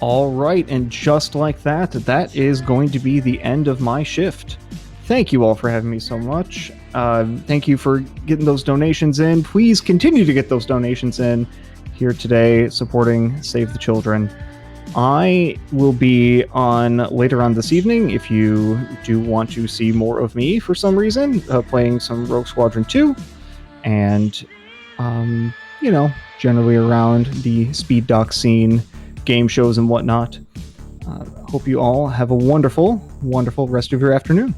All right, and just like that, that is going to be the end of my shift. Thank you all for having me so much. Thank you for getting those donations in. Please continue to get those donations in here today, supporting Save the Children. I will be on later on this evening if you do want to see more of me for some reason, playing some Rogue Squadron 2, and, generally around the speed dock scene, game shows and whatnot. Hope you all have a wonderful, wonderful rest of your afternoon.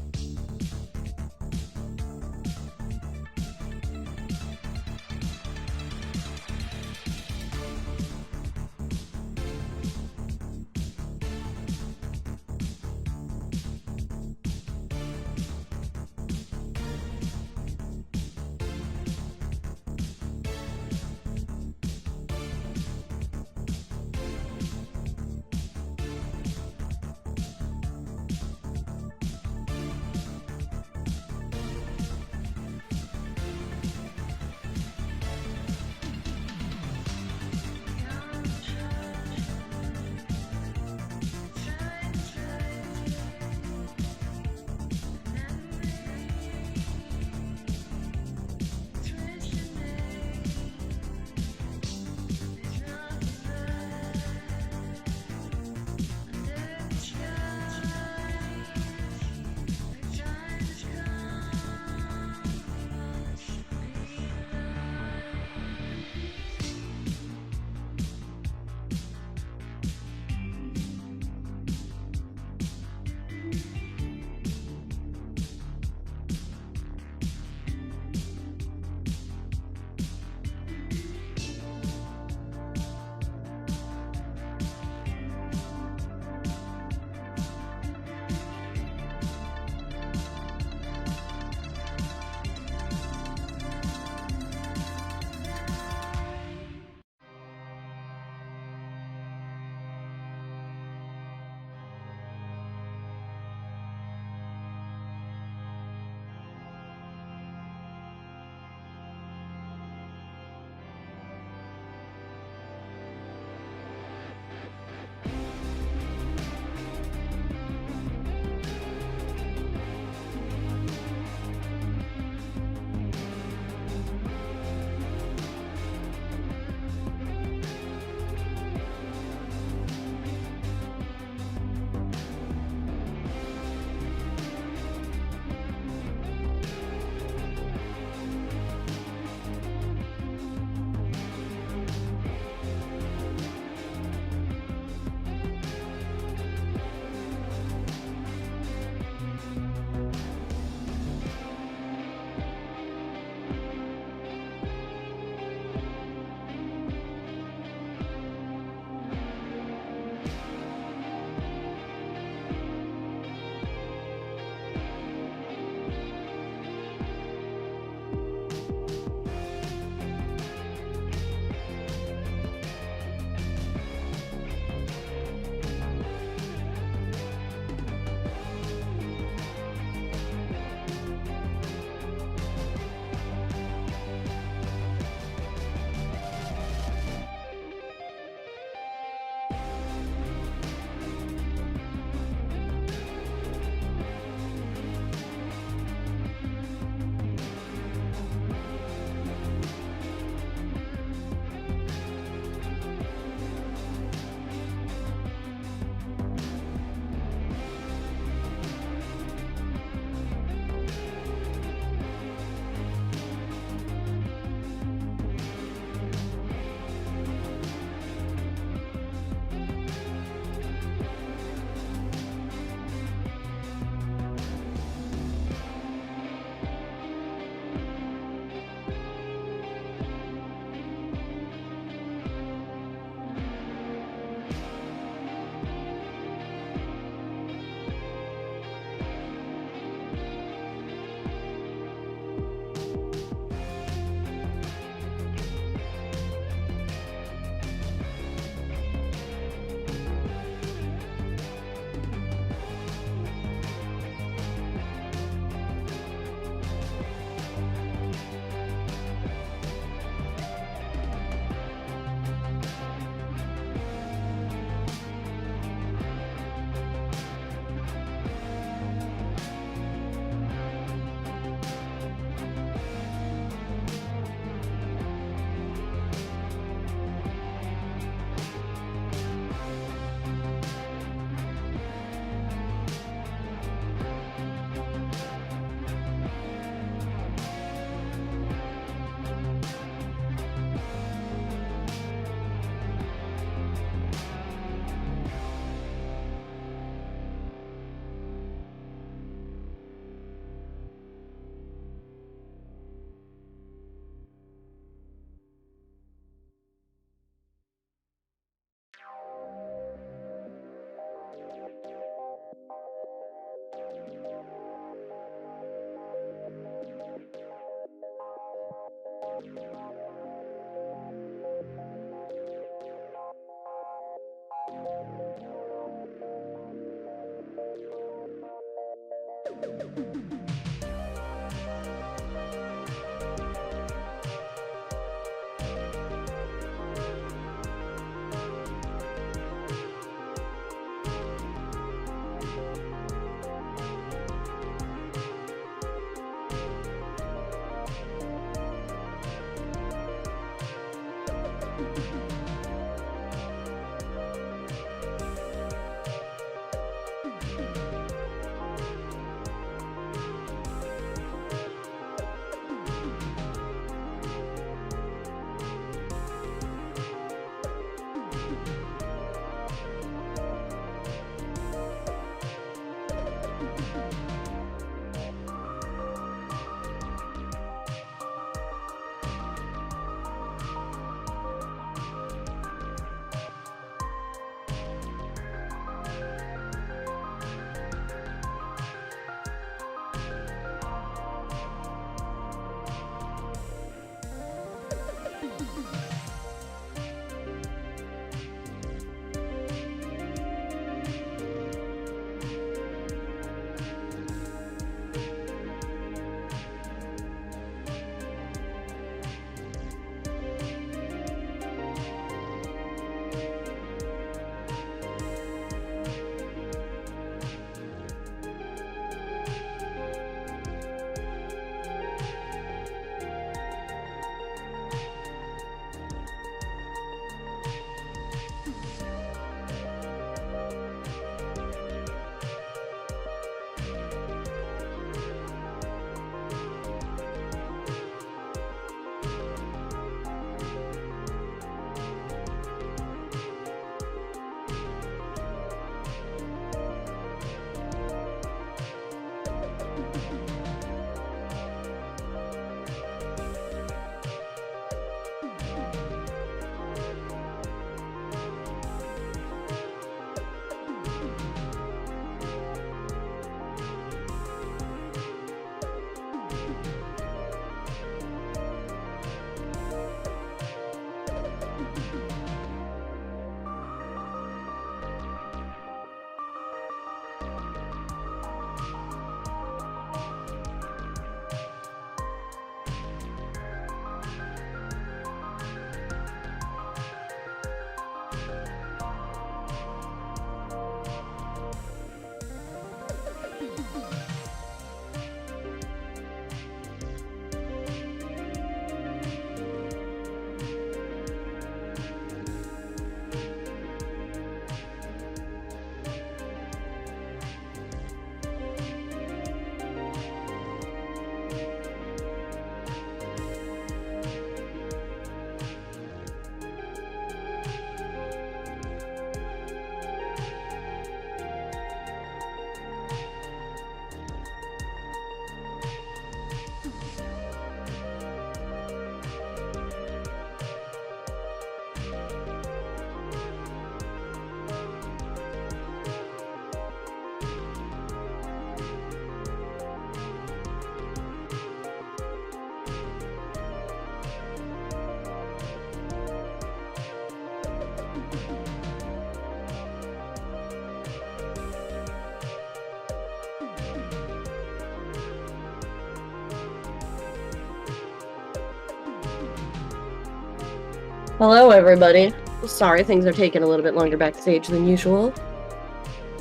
Hello, everybody. Sorry, things are taking a little bit longer backstage than usual.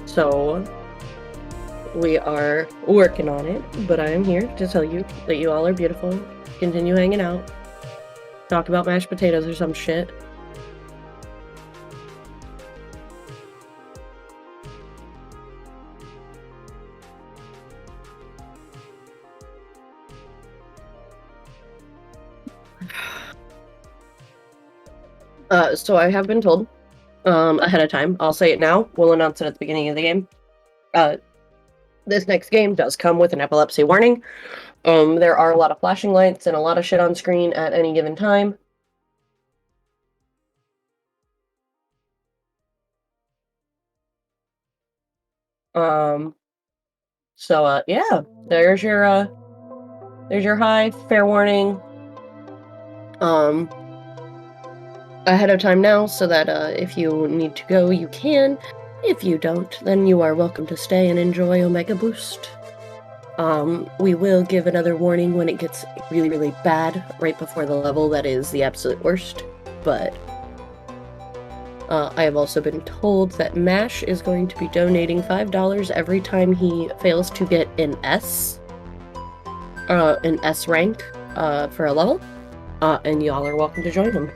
So, we are working on it, but I am here to tell you that you all are beautiful. Continue hanging out. Talk about mashed potatoes or some shit. So I have been told ahead of time. I'll say it now. We'll announce it at the beginning of the game. This next game does come with an epilepsy warning. There are a lot of flashing lights and a lot of shit on screen at any given time. Yeah, there's your high, fair warning. ahead of time now so that if you need to go, you can. If you don't, then you are welcome to stay and enjoy Omega Boost. We will give another warning when it gets really, really bad right before the level that is the absolute worst, but I have also been told that MASH is going to be donating $5 every time he fails to get an S rank for a level, and y'all are welcome to join him.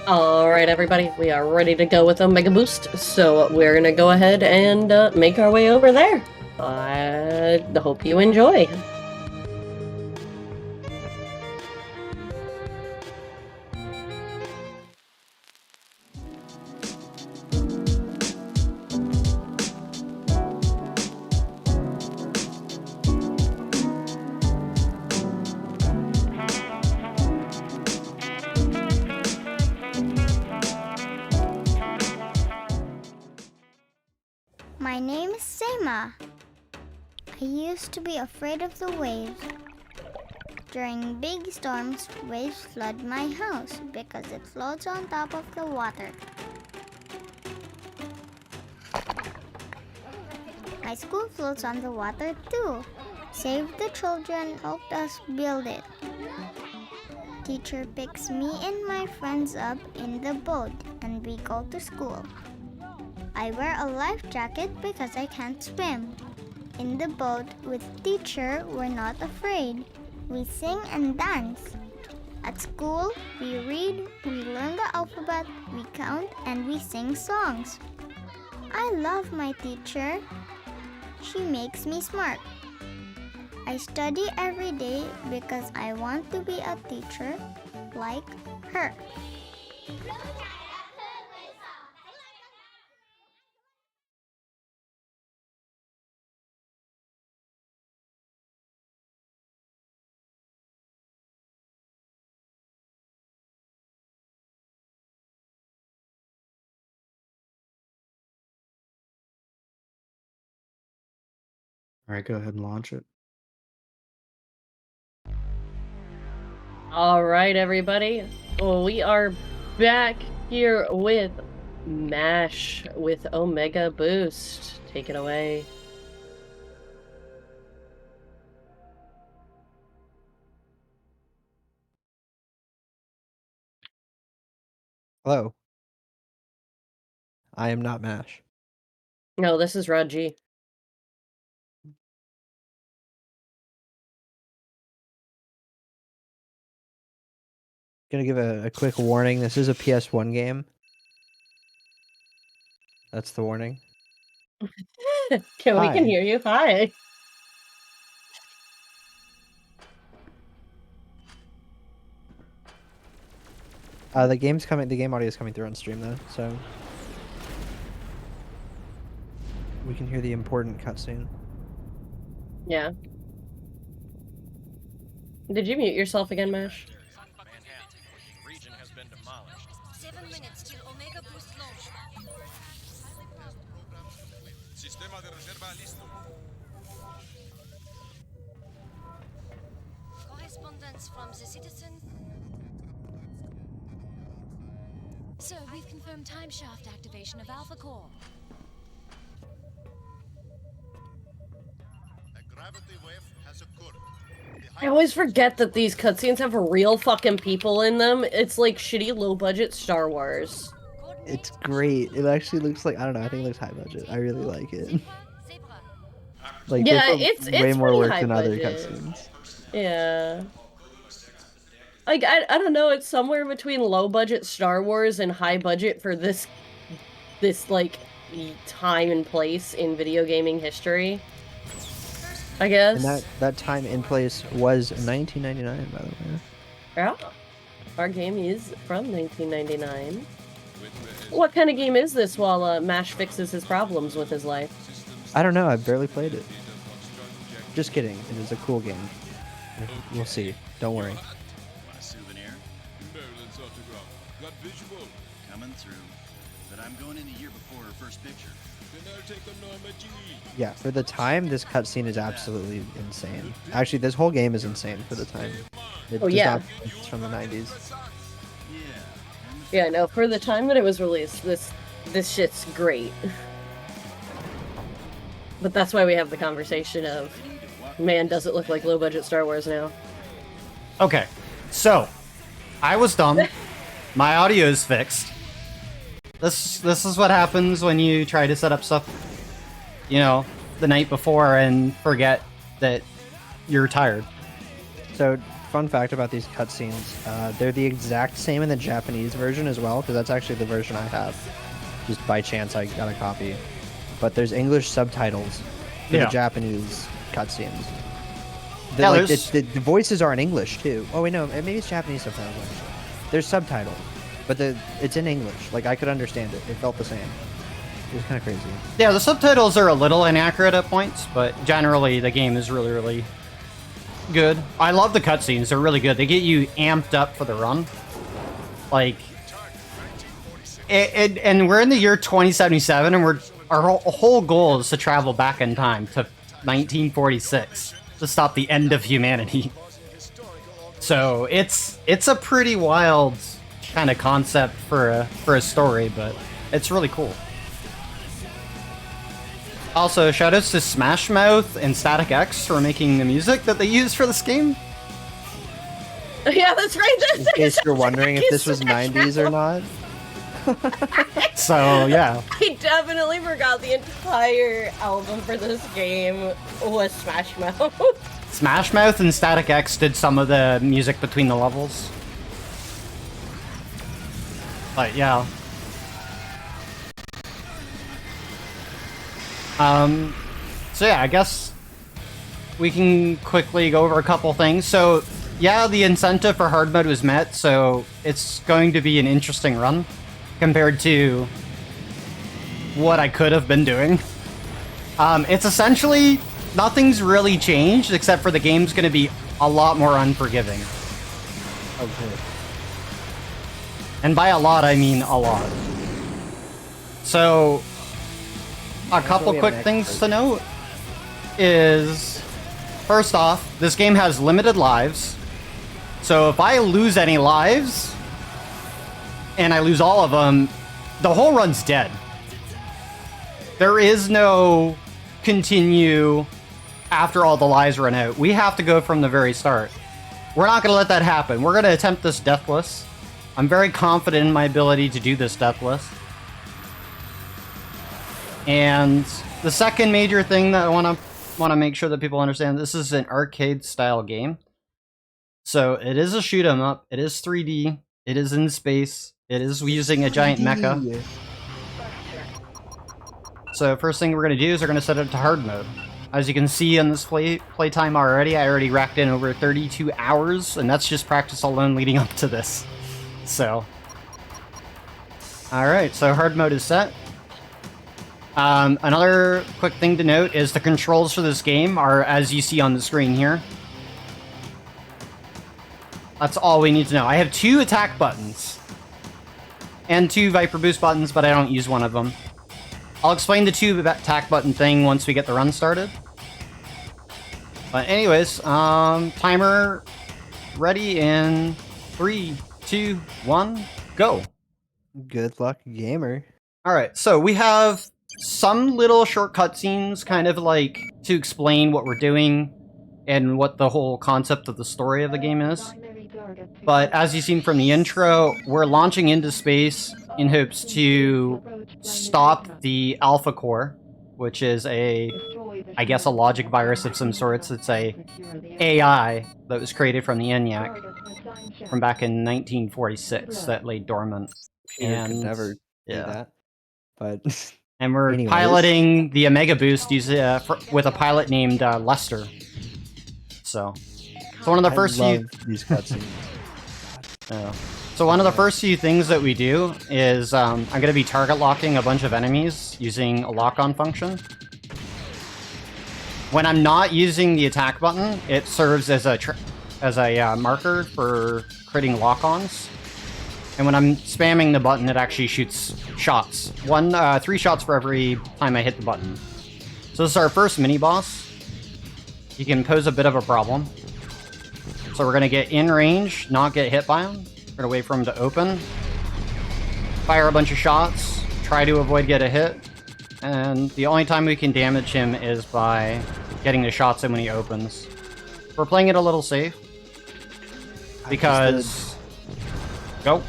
Alright, everybody, we are ready to go with Omega Boost, so we're gonna go ahead and make our way over there. I hope you enjoy. My name is Seima. I used to be afraid of the waves. During big storms, waves flood my house because it floats on top of the water. My school floats on the water too. Save the Children helped us build it. Teacher picks me and my friends up in the boat and we go to school. I wear a life jacket because I can't swim. In the boat with teacher, we're not afraid. We sing and dance. At school, we read, we learn the alphabet, we count, and we sing songs. I love my teacher. She makes me smart. I study every day because I want to be a teacher like her. All right, go ahead and launch it. Alright, everybody. Well, we are back here with MASH with Omega Boost. Take it away. Hello. I am not MASH. No, this is Raji. Gonna give a quick warning. This is a PS1 game. That's the warning. We can Hi. hear you. Hi. The game audio is coming through on stream though, so we can hear the important cutscene. Yeah. Did you mute yourself again, Mash? Region has been demolished. 7 minutes till Omega Boost launch. Sistema de reserva listo. Correspondence from the citizen. Sir, we've confirmed time shaft activation of Alpha Core. A gravity wave has occurred. I always forget that these cutscenes have real fucking people in them. It's like shitty low-budget Star Wars. It's great. It actually looks like, I don't know, I think it looks high budget. I really like it. Like, Yeah, they put it's way more pretty work high than other budget. cutscenes. Yeah. Like, I don't know, it's somewhere between low-budget Star Wars and high-budget for this, like, time and place in video gaming history. I guess. And that time and place was 1999, by the way. Yeah. Our game is from 1999. What kind of game is this while MASH fixes his problems with his life? I don't know, I've barely played it. Just kidding, it is a cool game. We'll see, don't worry. Want a souvenir? Marilyn's autograph. Got visual. Coming through. But I'm going in a year before her first picture. Then I'll take a Norma G. Yeah, for the time, this cutscene is absolutely insane. Actually, this whole game is insane for the time. It Oh, does yeah. not- It's from the 90s. Yeah. Yeah, no, for the time that it was released, this shit's great. But that's why we have the conversation of, man, does it look like low-budget Star Wars now? Okay, so I was dumb. My audio is fixed. This is what happens when you try to set up stuff, you know, the night before and forget that you're tired. So, fun fact about these cutscenes, they're the exact same in the Japanese version as well, because that's actually the version I have. Just by chance, I got a copy. But there's English subtitles for the Japanese cutscenes. The voices are in English too. Oh wait, no, maybe it's Japanese subtitles actually. There's subtitles, but it's in English. Like I could understand it. It felt the same. It was kind of crazy. Yeah, the subtitles are a little inaccurate at points, but generally the game is really, really good. I love the cutscenes. They're really good. They get you amped up for the run. Like, and we're in the year 2077, and our whole goal is to travel back in time to 1946 to stop the end of humanity. So it's a pretty wild kind of concept for a story, but it's really cool. Also, shoutouts to Smash Mouth and Static X for making the music that they use for this game. Yeah, that's right. In case you're wondering if this was 90s or not. So, yeah. I definitely forgot the entire album for this game was Smash Mouth. Smash Mouth and Static X did some of the music between the levels. But, yeah. So yeah, I guess we can quickly go over a couple things. So yeah, the incentive for hard mode was met, so it's going to be an interesting run compared to what I could have been doing. It's essentially, nothing's really changed except for the game's going to be a lot more unforgiving. Okay. And by a lot, I mean a lot. So a couple quick things to note is, first off, this game has limited lives. So if I lose any lives, and I lose all of them, the whole run's dead. There is no continue after all the lives run out. We have to go from the very start. We're not going to let that happen. We're going to attempt this deathless. I'm very confident in my ability to do this deathless. And the second major thing that I want to make sure that people understand, this is an arcade style game. So it is a shoot 'em up. It is 3D. It is in space. It is using a giant mecha. So first thing we're going to do is we're going to set it to hard mode. As you can see in this playtime already, I already racked in over 32 hours, and that's just practice alone leading up to this. So, alright, so hard mode is set. Another quick thing to note is the controls for this game are as you see on the screen here. That's all we need to know. I have 2 attack buttons and 2 Viper Boost buttons, but I don't use one of them. I'll explain the 2 attack button thing once we get the run started. But anyways, timer ready in 3, 2, 1, go. Good luck, gamer. Alright, so we have some little short cutscenes kind of like to explain what we're doing and what the whole concept of the story of the game is. But as you've seen from the intro, we're launching into space in hopes to stop the Alpha Core, which is I guess a logic virus of some sorts. It's a AI that was created from the ENIAC from back in 1946 that lay dormant. And could never do that. But and we're piloting the Omega Boost with a pilot named Lester. So one of the first few these cutscenes. So one of the first few things that we do is I'm going to be target locking a bunch of enemies using a lock-on function. When I'm not using the attack button, it serves as a marker for creating lock-ons. And when I'm spamming the button, it actually shoots shots. 3 shots for every time I hit the button. So this is our first mini-boss. He can pose a bit of a problem. So we're going to get in range, not get hit by him. We're going to wait for him to open. Fire a bunch of shots. Try to avoid getting a hit. And the only time we can damage him is by getting the shots in when he opens. We're playing it a little safe. Because... Go.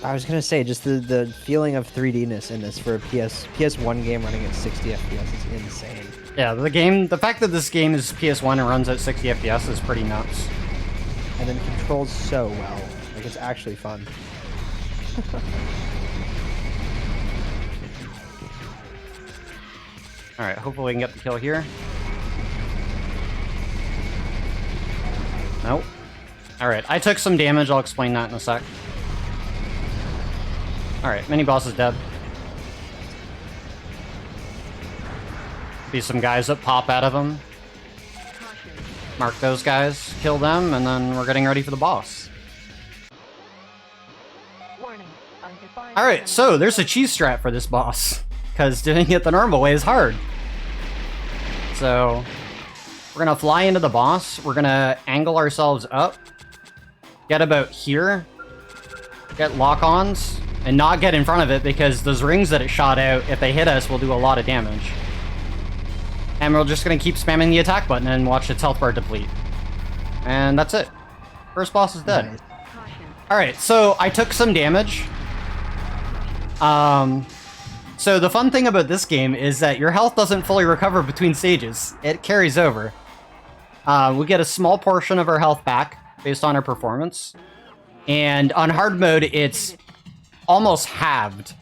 I was gonna say, just the feeling of 3D-ness in this for a PS1 game running at 60 FPS is insane. Yeah, the fact that this game is PS1 and runs at 60 FPS is pretty nuts. and then controls so well. Like, it's actually fun. Alright, hopefully we can get the kill here. Nope. Alright, I took some damage, I'll explain that in a sec. Alright, mini-boss is dead. Be some guys that pop out of him. Mark those guys, kill them, and then we're getting ready for the boss. Alright, so there's a cheese strat for this boss, because doing it the normal way is hard. So, we're gonna fly into the boss, we're gonna angle ourselves up, get about here, get lock-ons, and not get in front of it, because those rings that it shot out, if they hit us, will do a lot of damage. And we're just gonna keep spamming the attack button and watch its health bar deplete. And that's it. First boss is dead. Nice. Alright, so I took some damage. So the fun thing about this game is that your health doesn't fully recover between stages. It carries over. We get a small portion of our health back based on our performance. And on hard mode, it's almost halved.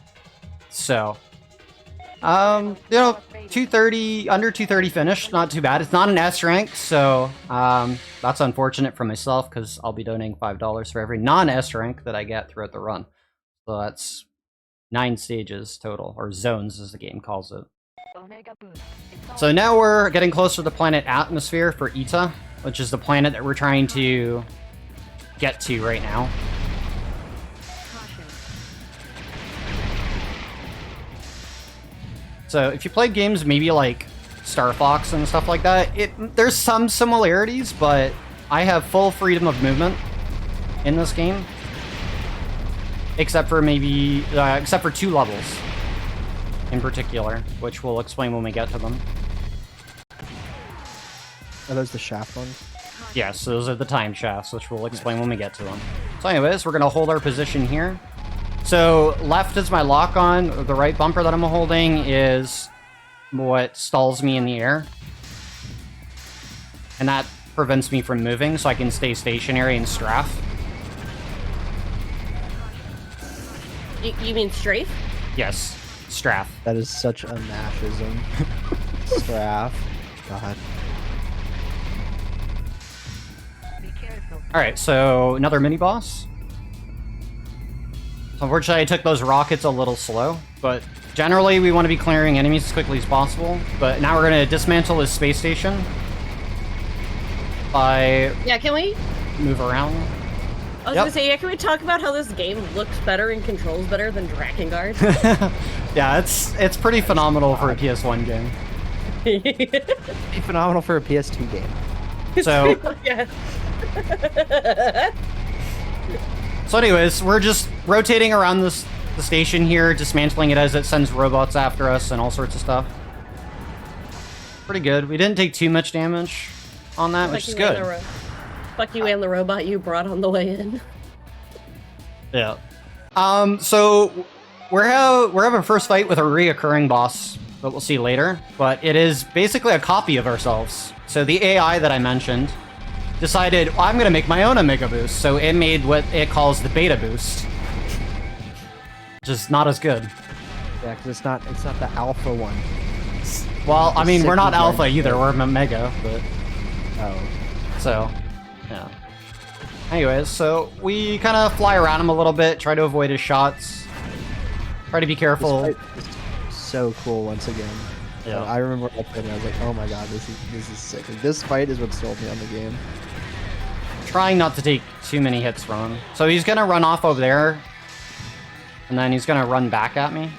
So, you know, 230, under 230 finish, not too bad. It's not an S rank, so that's unfortunate for myself because I'll be donating $5 for every non-S rank that I get throughout the run. So that's 9 stages total, or zones as the game calls it. So now we're getting closer to the planet Atmosphere for Ita, which is the planet that we're trying to get to right now. So if you play games maybe like Star Fox and stuff like that, there's some similarities, but I have full freedom of movement in this game. Except for maybe, except for 2 levels in particular, which we'll explain when we get to them. Are those the shaft ones? Yes, those are the time shafts, which we'll explain when we get to them. So anyways, we're going to hold our position here. So left is my lock-on, the right bumper that I'm holding is what stalls me in the air. And that prevents me from moving, so I can stay stationary and strafe. You mean strafe? Yes, strafe. That is such a Nashism. Straff. God. Alright, so another mini-boss. So unfortunately, I took those rockets a little slow, but generally we want to be clearing enemies as quickly as possible. But now we're going to dismantle this space station by... Yeah, can we? Move around. I was gonna say, yeah, can we talk about how this game looks better and controls better than Drakengard? Yeah, it's pretty phenomenal for a PS1 game. Pretty phenomenal for a PS2 game. So... Yeah. So anyways, we're just rotating around the station here, dismantling it as it sends robots after us and all sorts of stuff. Pretty good. We didn't take too much damage on that, which is good. Fuck you and the robot you brought on the way in. Yeah. So we're having a first fight with a reoccurring boss that we'll see later, but it is basically a copy of ourselves. So the AI that I mentioned decided, well, I'm gonna make my own Omega Boost, so it made what it calls the Beta Boost. Which is not as good. Yeah, because it's not the alpha one. Well, I mean, we're not alpha either, we're Omega, but... Oh. So, yeah. Anyways, so we kind of fly around him a little bit, try to avoid his shots. Try to be careful. This fight is so cool once again. Yeah. I remember I played it, I was like, oh my god, this is sick. Like, this fight is what sold me on the game. Trying not to take too many hits from him. So he's gonna run off over there, and then he's gonna run back at me.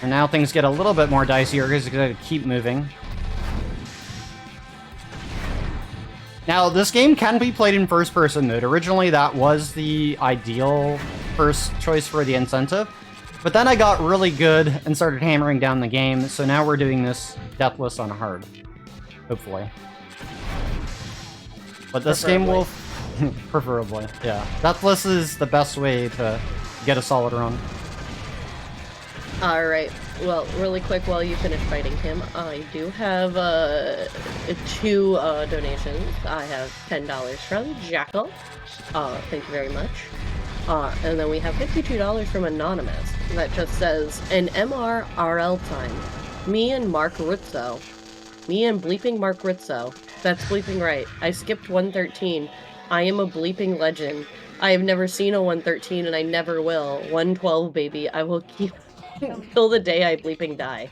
And now things get a little bit more dicier because he's gonna keep moving. Now, this game can be played in first-person mode. Originally, that was the ideal first choice for the incentive. But then I got really good and started hammering down the game, so now we're doing this deathless on hard. Hopefully. But this game will... Preferably, yeah. Deathless is the best way to get a solid run. Alright, well, really quick while you finish fighting him, I do have 2 donations. I have $10 from Jackal. Thank you very much. And then we have $52 from Anonymous that just says, an MRRL time. Me and Mark Rizzo. Me and bleeping Mark Rizzo. That's bleeping right. I skipped 113. I am a bleeping legend. I have never seen a 113 and I never will. 112, baby. I will keep till the day I bleeping die.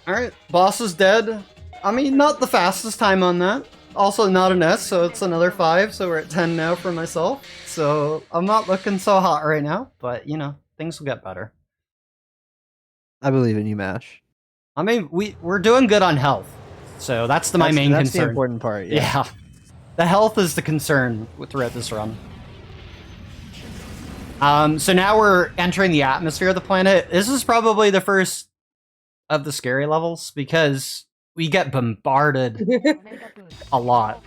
Alright, boss is dead. I mean, not the fastest time on that. Also not an S, so it's another 5, so we're at 10 now for myself. So I'm not looking so hot right now, but you know, things will get better. I believe in you, Mash. I mean, we're doing good on health, so that's my main that's concern. the important part. Yeah, the health is the concern throughout this run. So now we're entering the atmosphere of the planet. This is probably the first of the scary levels because we get bombarded a lot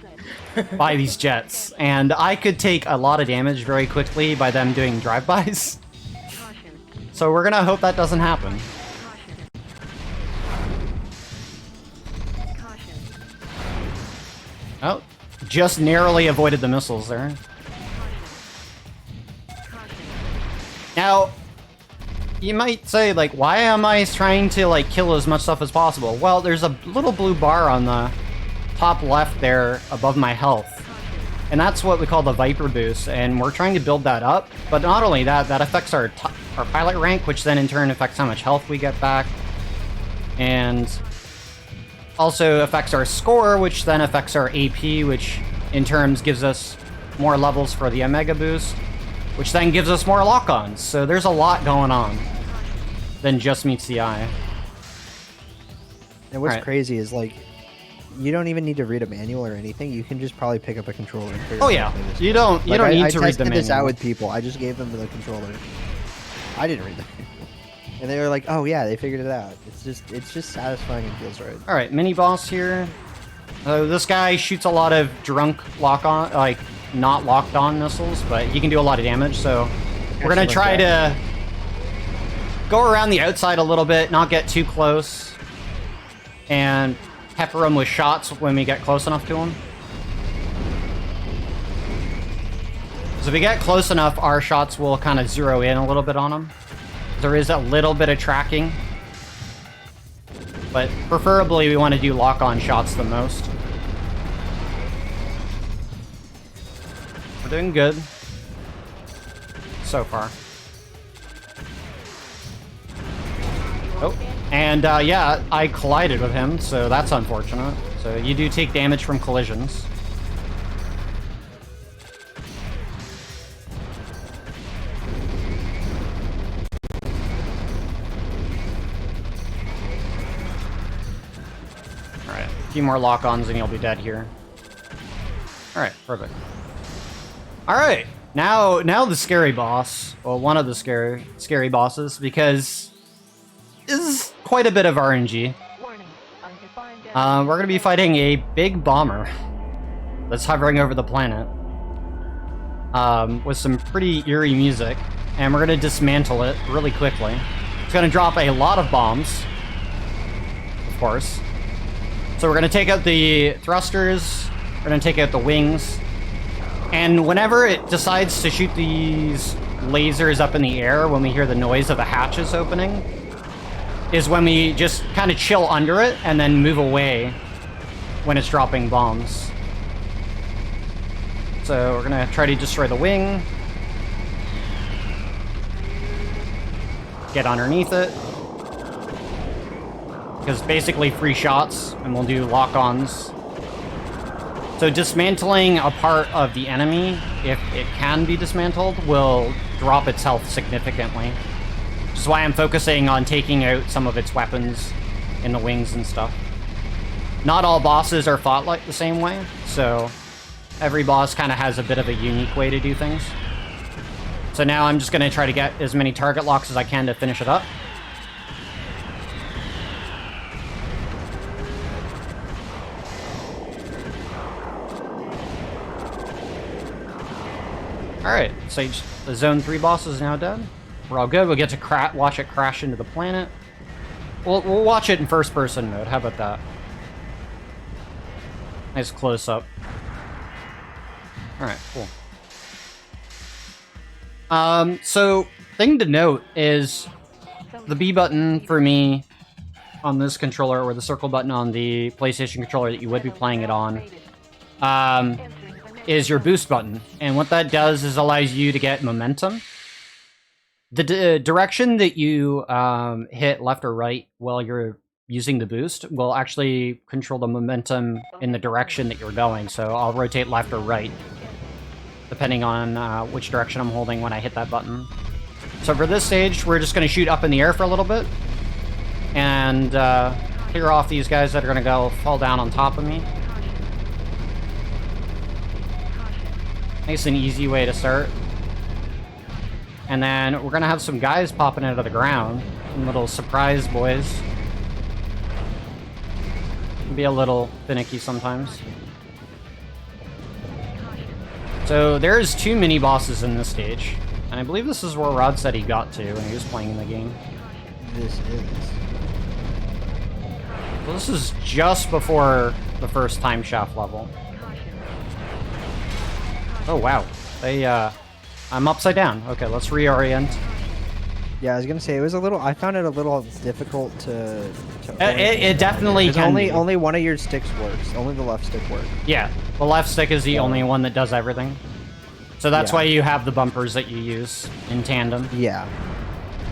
by these jets, and I could take a lot of damage very quickly by them doing drive-bys. So we're gonna hope that doesn't happen. Oh, just narrowly avoided the missiles there. Now, you might say, like, why am I trying to, like, kill as much stuff as possible? Well, there's a little blue bar on the top left there above my health. And that's what we call the Viper boost, and we're trying to build that up. But not only that, that affects our pilot rank, which then in turn affects how much health we get back. And also affects our score, which then affects our AP, which in turn gives us more levels for the Omega boost, which then gives us more lock-ons. So there's a lot going on than just meets the eye. And what's crazy is, like, you don't even need to read a manual or anything. You can just probably pick up a controller and figure Oh out yeah, how to play this. you don't need to read the I tested manual. this out with people. I just gave them the controller. I didn't read the manual. And they were like, "Oh yeah, they figured it out." It's just satisfying and feels right. All right, mini boss here. This guy shoots a lot of drunk lock-on, like not locked-on missiles, but he can do a lot of damage. So we're gonna try to go around the outside a little bit, not get too close, and pepper him with shots when we get close enough to him. So if we get close enough, our shots will kind of zero in a little bit on him. There is a little bit of tracking, but preferably we want to do lock-on shots the most. We're doing good so far. Oh, and yeah, I collided with him, so that's unfortunate. So you do take damage from collisions. Alright, a few more lock-ons and you'll be dead here. Alright, perfect. Alright, now the scary boss. Well, one of the scary bosses, because this is quite a bit of RNG. We're going to be fighting a big bomber that's hovering over the planet with some pretty eerie music, and we're going to dismantle it really quickly. It's going to drop a lot of bombs, of course. So we're going to take out the thrusters, we're going to take out the wings, and whenever it decides to shoot these lasers up in the air, when we hear the noise of the hatches opening, is when we just kind of chill under it and then move away when it's dropping bombs. So we're gonna try to destroy the wing. Get underneath it. Because basically free shots, and we'll do lock-ons. So dismantling a part of the enemy, if it can be dismantled, will drop its health significantly. Which is why I'm focusing on taking out some of its weapons in the wings and stuff. Not all bosses are fought like the same way, so every boss kind of has a bit of a unique way to do things. So now I'm just going to try to get as many target locks as I can to finish it up. Alright, so the Zone 3 boss is now dead. we're all good. We'll get to watch it crash into the planet. We'll watch it in first person mode. How about that? Nice close up. All right, cool. So thing to note is the B button for me on this controller, or the circle button on the PlayStation controller that you would be playing it on, is your boost button. And what that does is allows you to get momentum. The direction that you hit left or right while you're using the boost will actually control the momentum in the direction that you're going. So I'll rotate left or right, depending on which direction I'm holding when I hit that button. So for this stage, we're just going to shoot up in the air for a little bit, and clear off these guys that are going to go fall down on top of me. Nice and easy way to start. And then we're going to have some guys popping out of the ground. Some little surprise boys. Can be a little finicky sometimes. So there's 2 mini-bosses in this stage. And I believe this is where Rod said he got to when he was playing the game. This is. So this is just before the first time shaft level. Oh wow. I'm upside down. Okay, let's reorient. Yeah, I was gonna say it was a little. I found it a little difficult to it definitely can. Only one of your sticks works. Only the left stick works. Yeah, the left stick is the only one that does everything. So that's why you have the bumpers that you use in tandem. Yeah.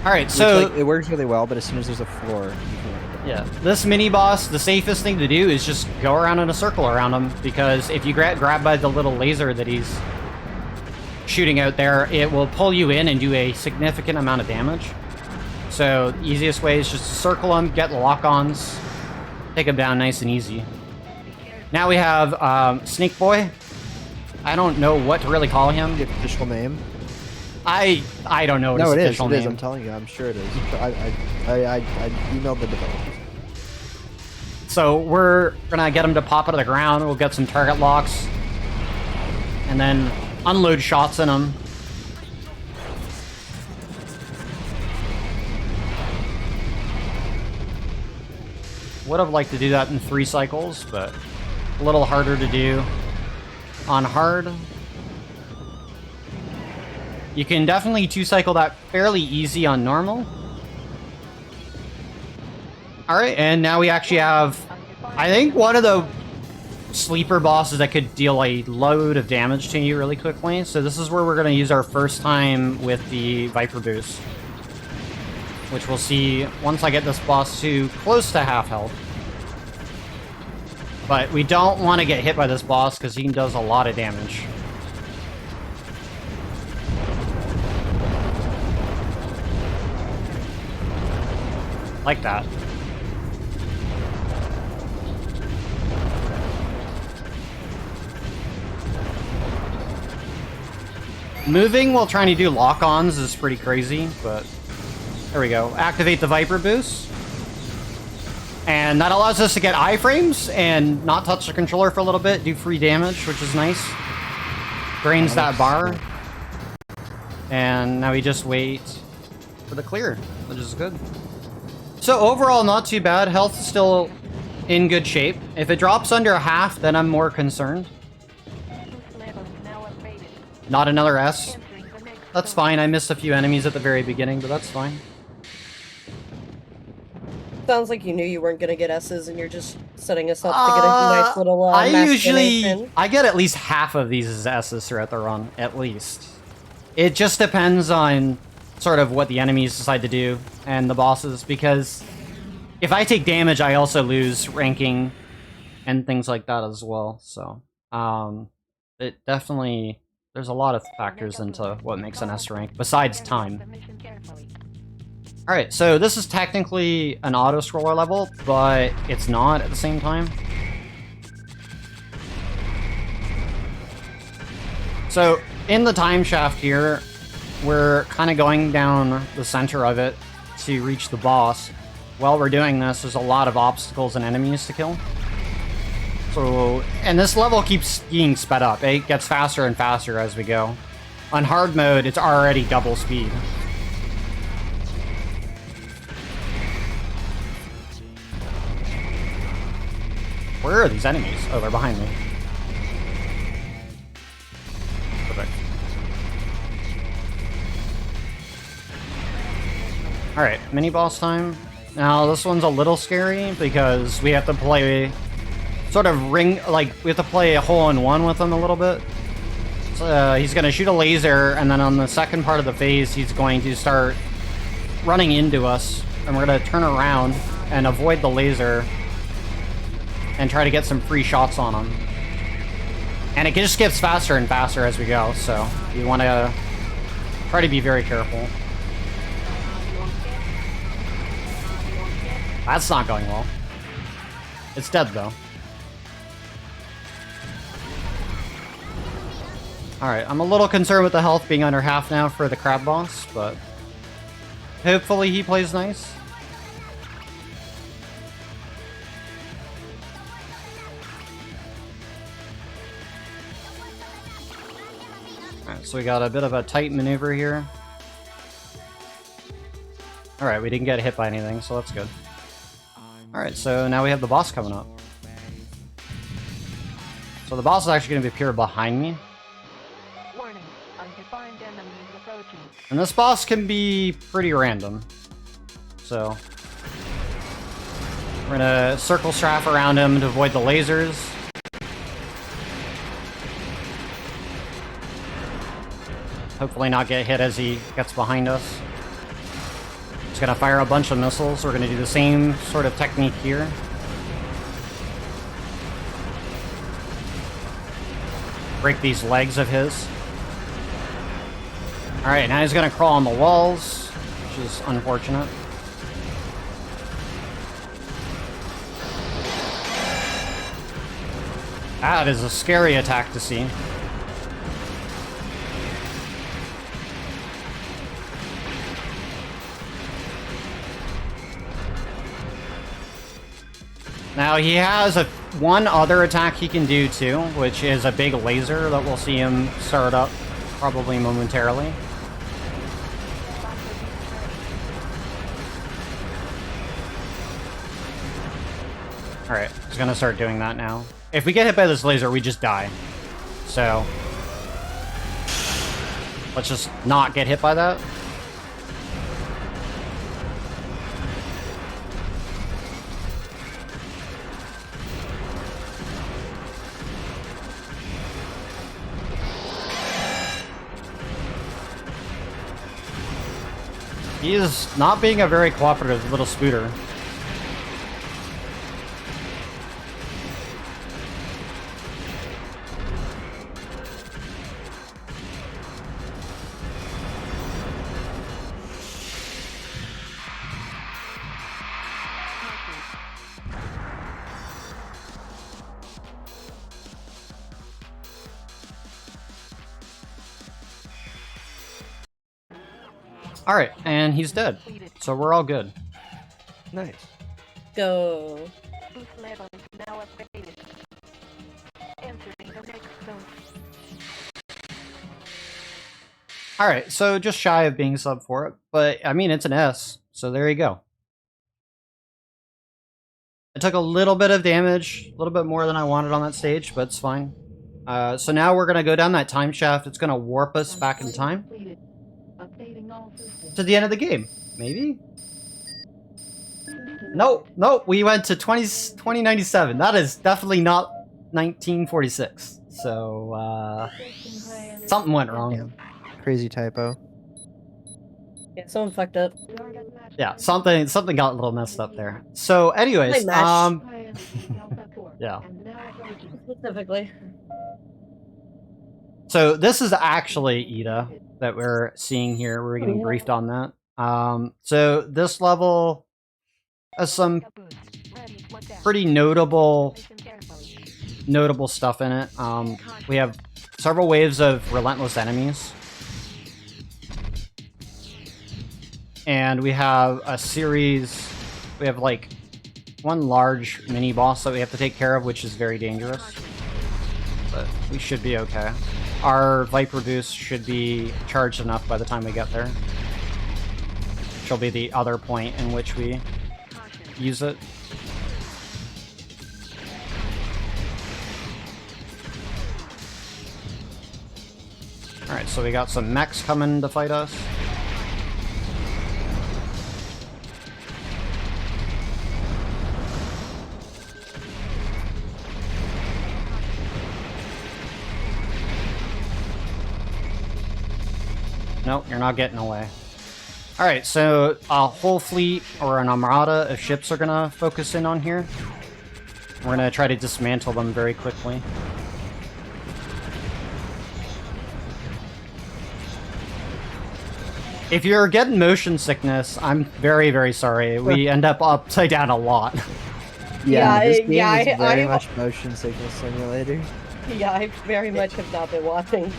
All right, so it works really well, but as soon as there's a floor, yeah, this mini boss, the safest thing to do is just go around in a circle around him, because if you grab by the little laser that he's shooting out there, it will pull you in and do a significant amount of damage. So the easiest way is just to circle him, get lock-ons, take him down nice and easy. Now we have Snake Boy. I don't know what to really call him. the official name. I don't know what his official name. I'm telling you, I'm sure it is. I emailed the developers. So we're gonna get him to pop out of the ground. We'll get some target locks, and then unload shots in him. Would have liked to do that in 3 cycles, but a little harder to do on hard. You can definitely 2-cycle that fairly easy on normal. Alright, and now we actually have, I think, one of the sleeper bosses that could deal a load of damage to you really quickly. So this is where we're going to use our first time with the Viper boost, which we'll see once I get this boss to close to half health. But we don't want to get hit by this boss because he does a lot of damage. Like that. Moving while trying to do lock-ons is pretty crazy, but there we go. Activate the Viper boost. And that allows us to get iframes and not touch the controller for a little bit, do free damage, which is nice. Drains that bar. And now we just wait for the clear, which is good. So overall, not too bad. Health is still in good shape. If it drops under half, then I'm more concerned. Not another S. That's fine. I missed a few enemies at the very beginning, but that's fine. Sounds like you knew you weren't gonna get S's, and you're just setting us up to get a nice little I get at least half of these as S's throughout the run, at least. It just depends on sort of what the enemies decide to do and the bosses, because if I take damage, I also lose ranking and things like that as well. So it definitely, there's a lot of factors into what makes an S rank besides time. Alright, so this is technically an auto-scroller level, but it's not at the same time. So, in the time shaft here, we're kind of going down the center of it to reach the boss. While we're doing this, there's a lot of obstacles and enemies to kill. So, and this level keeps being sped up. It gets faster and faster as we go. On hard mode, it's already double speed. Where are these enemies? Oh, they're behind me. Perfect. Alright, mini boss time. Now, this one's a little scary because we have to play sort of we have to play a hole-in-one with him a little bit. So, he's going to shoot a laser, and then on the second part of the phase, he's going to start running into us, and we're going to turn around and avoid the laser and try to get some free shots on him. And it just gets faster and faster as we go, so you want to try to be very careful. That's not going well. It's dead, though. Alright, I'm a little concerned with the health being under half now for the crab boss, but hopefully he plays nice. Alright, so we got a bit of a tight maneuver here. Alright, we didn't get hit by anything, so that's good. Alright, so now we have the boss coming up. So the boss is actually going to appear behind me. And this boss can be pretty random. So we're gonna circle strafe around him to avoid the lasers. Hopefully not get hit as he gets behind us. He's gonna fire a bunch of missiles. We're gonna do the same sort of technique here. Break these legs of his. Alright, now he's gonna crawl on the walls, which is unfortunate. That is a scary attack to see. Now he has one other attack he can do too, which is a big laser that we'll see him start up probably momentarily. Alright, he's gonna start doing that now. If we get hit by this laser, we just die. So let's just not get hit by that. He is not being a very cooperative little scooter. Alright, and he's dead. So we're all good. Nice. Go. Alright, so just shy of being sub for it, but I mean, it's an S, so there you go. I took a little bit of damage, a little bit more than I wanted on that stage, but it's fine. So now we're going to go down that time shaft. It's going to warp us back in time to the end of the game. Maybe? Nope, we went to 2097. That is definitely not 1946. So, something went wrong. Yeah. Crazy typo. Yeah, someone fucked up. Yeah, something got a little messed up there. So, anyways, yeah. Specifically. So this is actually Ida that we're seeing here. We're getting briefed on that. So this level has some pretty notable stuff in it. We have several waves of relentless enemies. And we have a series, we have like one large mini boss that we have to take care of, which is very dangerous. But we should be okay. Our Viper boost should be charged enough by the time we get there. Which will be the other point in which we use it. Alright, so we got some mechs coming to fight us. Nope, you're not getting away. Alright, so a whole fleet or an armada of ships are gonna focus in on here. We're gonna try to dismantle them very quickly. If you're getting motion sickness, I'm very, very sorry. We end up upside down a lot. Yeah, this game yeah, is very I- much motion sickness simulator. Yeah, I very much have not been watching.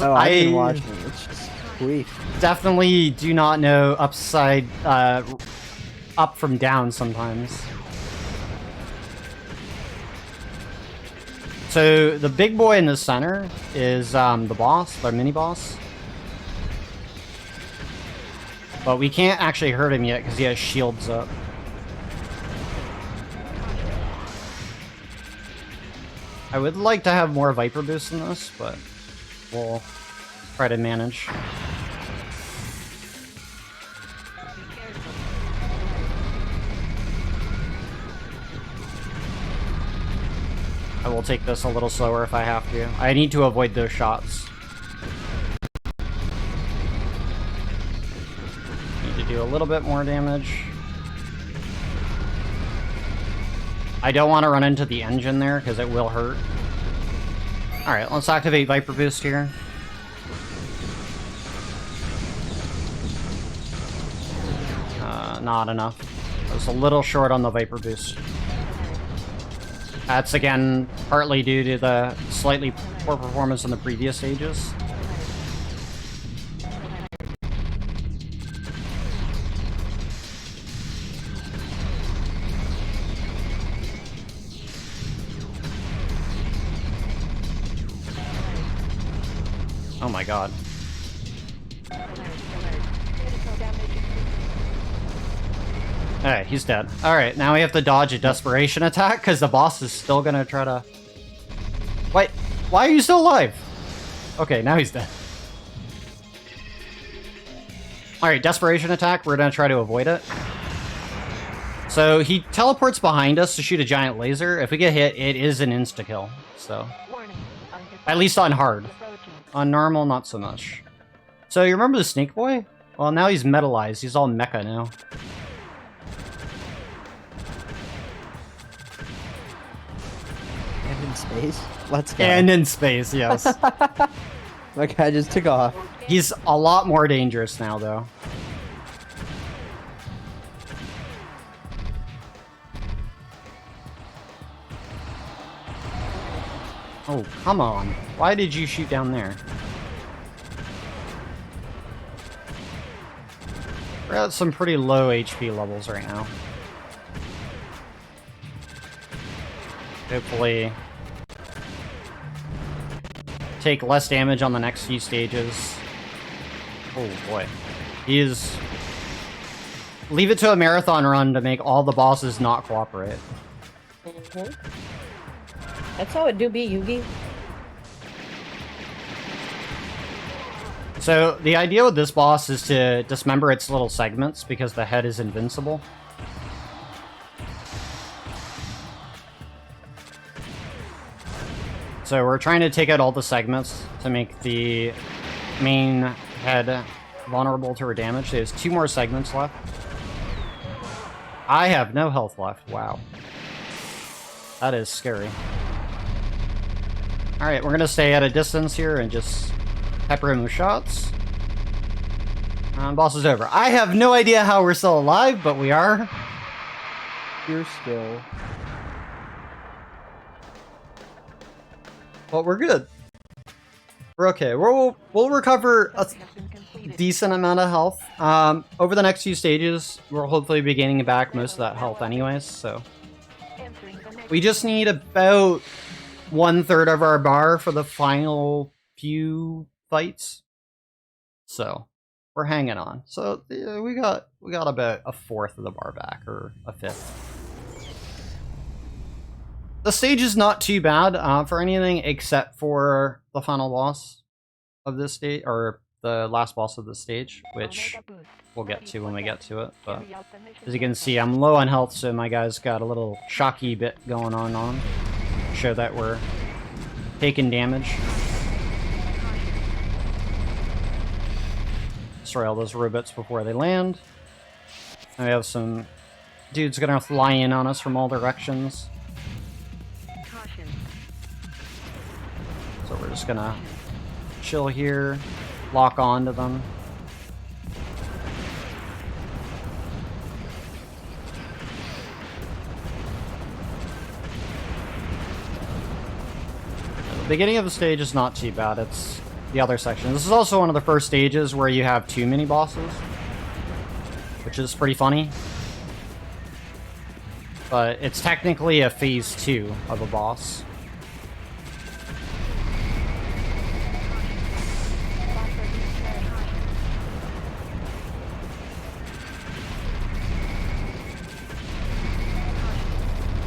Oh, I've been watching. It's just grief. Definitely do not know upside, up from down sometimes. So the big boy in the center is the boss, the mini boss. But we can't actually hurt him yet because he has shields up. I would like to have more Viper boost in this, but we'll try to manage. I will take this a little slower if I have to. I need to avoid those shots. Need to do a little bit more damage. I don't want to run into the engine there because it will hurt. Alright, let's activate Viper Boost here. Not enough. I was a little short on the Viper Boost. That's again partly due to the slightly poor performance in the previous stages. Oh my god. Alright, he's dead. Alright, now we have to dodge a desperation attack because the boss is still gonna try to... Wait, why are you still alive? Okay, now he's dead. Alright, desperation attack, we're gonna try to avoid it. So he teleports behind us to shoot a giant laser. If we get hit, it is an insta-kill, so... At least on hard. On normal, not so much. So you remember the Snake Boy? Well, now he's metalized. He's all mecha now. And in space? Let's go. And in space, yes. My guy just took off. He's a lot more dangerous now, though. Oh, come on. Why did you shoot down there? We're at some pretty low HP levels right now. Hopefully take less damage on the next few stages. Oh boy. He's... Leave it to a marathon run to make all the bosses not cooperate. That's how it do be, Yugi. So, the idea with this boss is to dismember its little segments because the head is invincible. So we're trying to take out all the segments to make the main head vulnerable to her damage. There's 2 more segments left. I have no health left. Wow. That is scary. Alright, we're gonna stay at a distance here and just pepper him with shots. Boss is over. I have no idea how we're still alive, but we are. Pure skill. But we're good. We're okay. We'll recover a decent amount of health. Over the next few stages, we'll hopefully be gaining back most of that health anyways, so... We just need about 1/3 of our bar for the final few fights. So, we're hanging on. So, yeah, we got about 1/4 of the bar back, or 1/5. The stage is not too bad for anything except for the final boss of this stage, or the last boss of the stage, which we'll get to when we get to it. But as you can see, I'm low on health, so my guy's got a little shocky bit going on. Show that we're taking damage. Destroy all those robots before they land. And we have some dudes gonna fly in on us from all directions. So we're just gonna chill here, lock on to them. The beginning of the stage is not too bad. It's the other section. This is also one of the first stages where you have 2 mini bosses, which is pretty funny. But it's technically a phase 2 of a boss.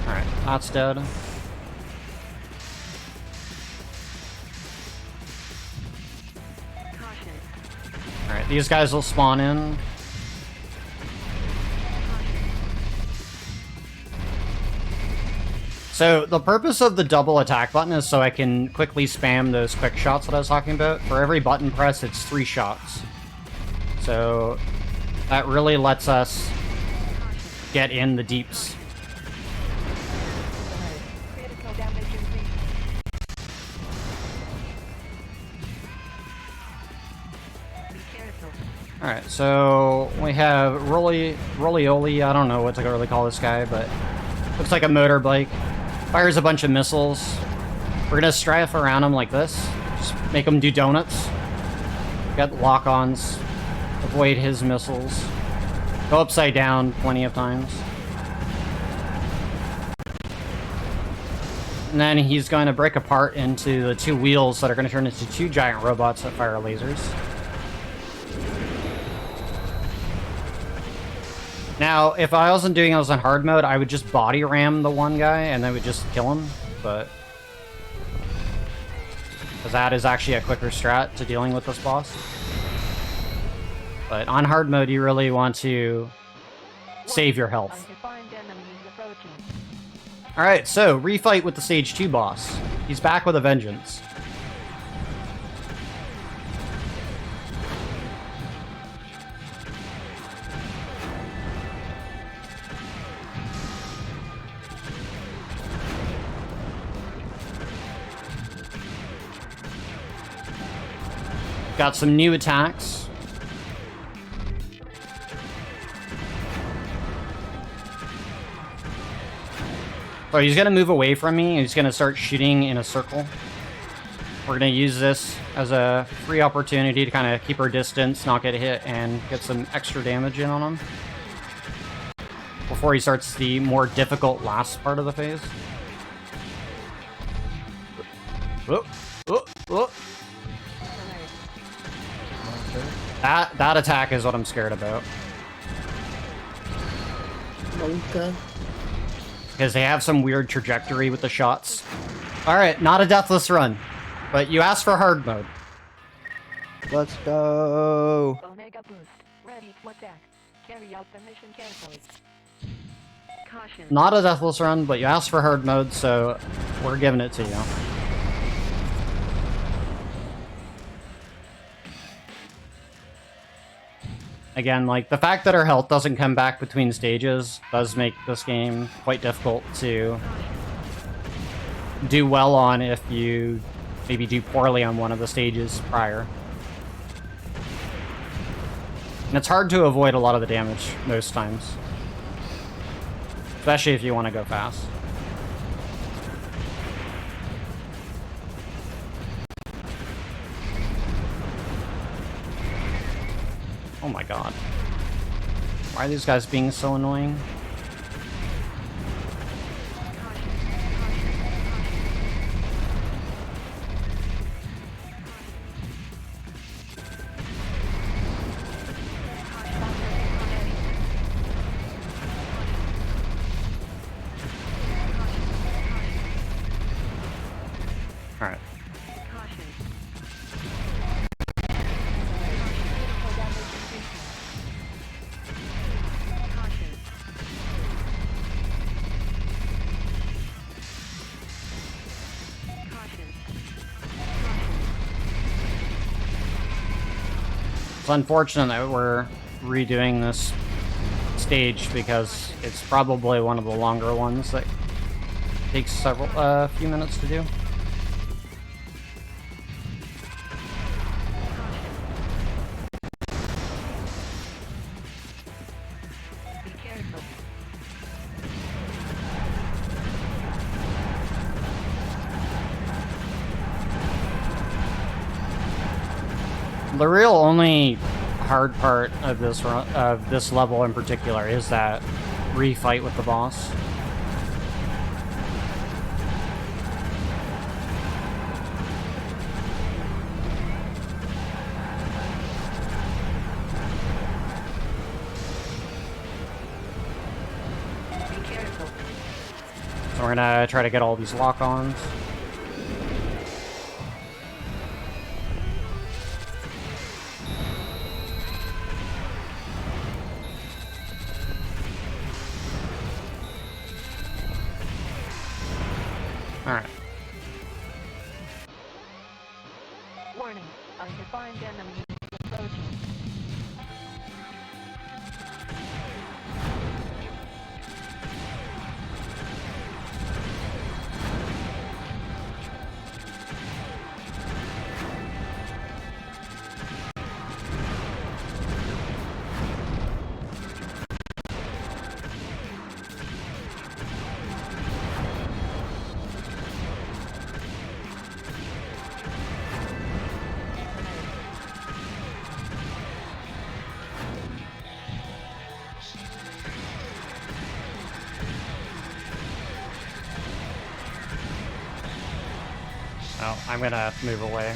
Alright, that's dead. Alright, these guys will spawn in. So the purpose of the double attack button is so I can quickly spam those quick shots that I was talking about. For every button press, it's 3 shots. So that really lets us get in the deeps. Alright, so we have Roly-Oly, I don't know what to really call this guy, but looks like a motorbike. Fires a bunch of missiles. We're gonna strafe around him like this. Just make him do donuts. Get lock-ons. Avoid his missiles. Go upside down plenty of times. And then he's going to break apart into the 2 wheels that are going to turn into 2 giant robots that fire lasers. Now, if I wasn't doing this on hard mode, I would just body ram the one guy and then would just kill him, but because that is actually a quicker strat to dealing with this boss. But on hard mode, you really want to save your health. Alright, so refight with the Stage 2 boss. He's back with a vengeance. Got some new attacks. So he's gonna move away from me. He's gonna start shooting in a circle. We're gonna use this as a free opportunity to kind of keep our distance, not get hit, and get some extra damage in on him before he starts the more difficult last part of the phase. Whoa, whoa, whoa. That attack is what I'm scared about. Monka. Because they have some weird trajectory with the shots. Alright, not a deathless run. But you asked for hard mode. Let's go. Omega boost. Ready to attack. Carry out the mission carefully. Caution. Not a deathless run, but you asked for hard mode, so we're giving it to you. Again, like, the fact that our health doesn't come back between stages does make this game quite difficult to do well on if you maybe do poorly on one of the stages prior. And it's hard to avoid a lot of the damage most times. Especially if you want to go fast. Oh my god. Why are these guys being so annoying? It's unfortunate that we're redoing this stage because it's probably one of the longer ones that takes several few minutes to do. Be careful. The real only hard part of this level in particular is that refight with the boss. Be careful. So we're gonna try to get all these lock-ons. Alright. Warning. Undefined enemy approaching. Oh, I'm gonna move away.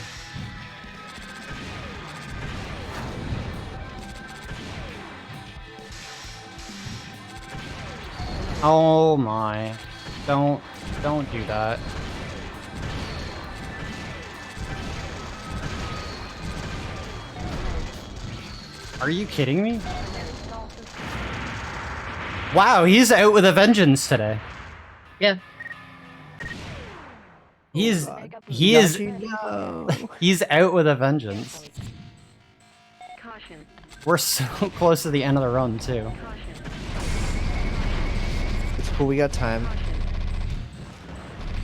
Oh my. Don't do that. Are you kidding me? Wow, he's out with a vengeance today. Yeah. He is No. he's out with a vengeance. Caution. We're so close to the end of the run too. Caution. It's cool, we got time.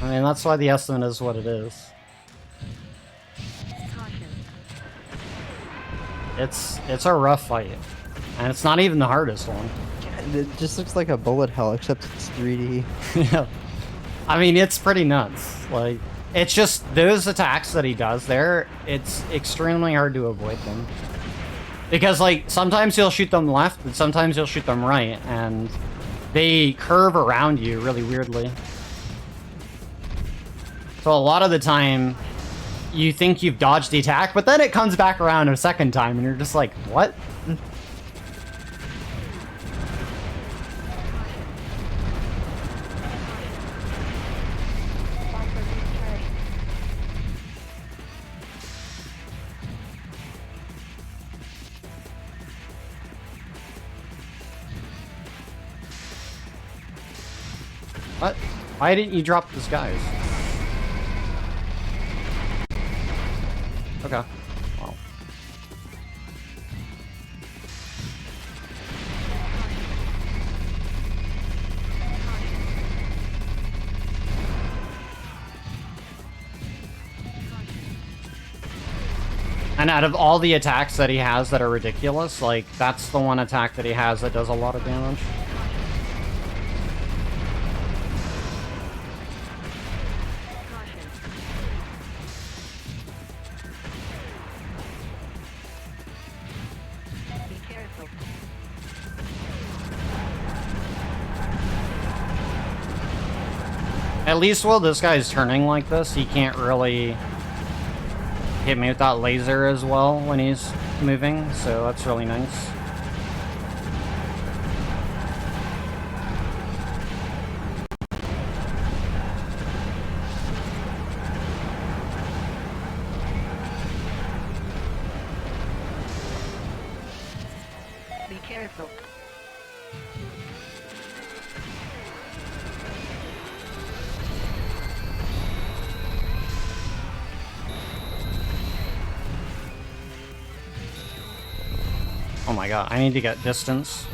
I mean, that's why the estimate is what it is. Caution. It's a rough fight. And it's not even the hardest one. It just looks like a bullet hell, except it's 3D. Yeah. I mean, it's pretty nuts. Like, it's just those attacks that he does there, it's extremely hard to avoid them. Because, like, sometimes he'll shoot them left, and sometimes he'll shoot them right, and they curve around you really weirdly. So a lot of the time, you think you've dodged the attack, but then it comes back around a second time, and you're just like, what? Viper being trained. What? Why didn't you drop this guys? Okay. Well. And out of all the attacks that he has that are ridiculous, like, that's the one attack that he has that does a lot of damage. Be careful. At least while this guy's turning like this, he can't really hit me with that laser as well when he's moving, so that's really nice. Be careful. my god, I need to get distance.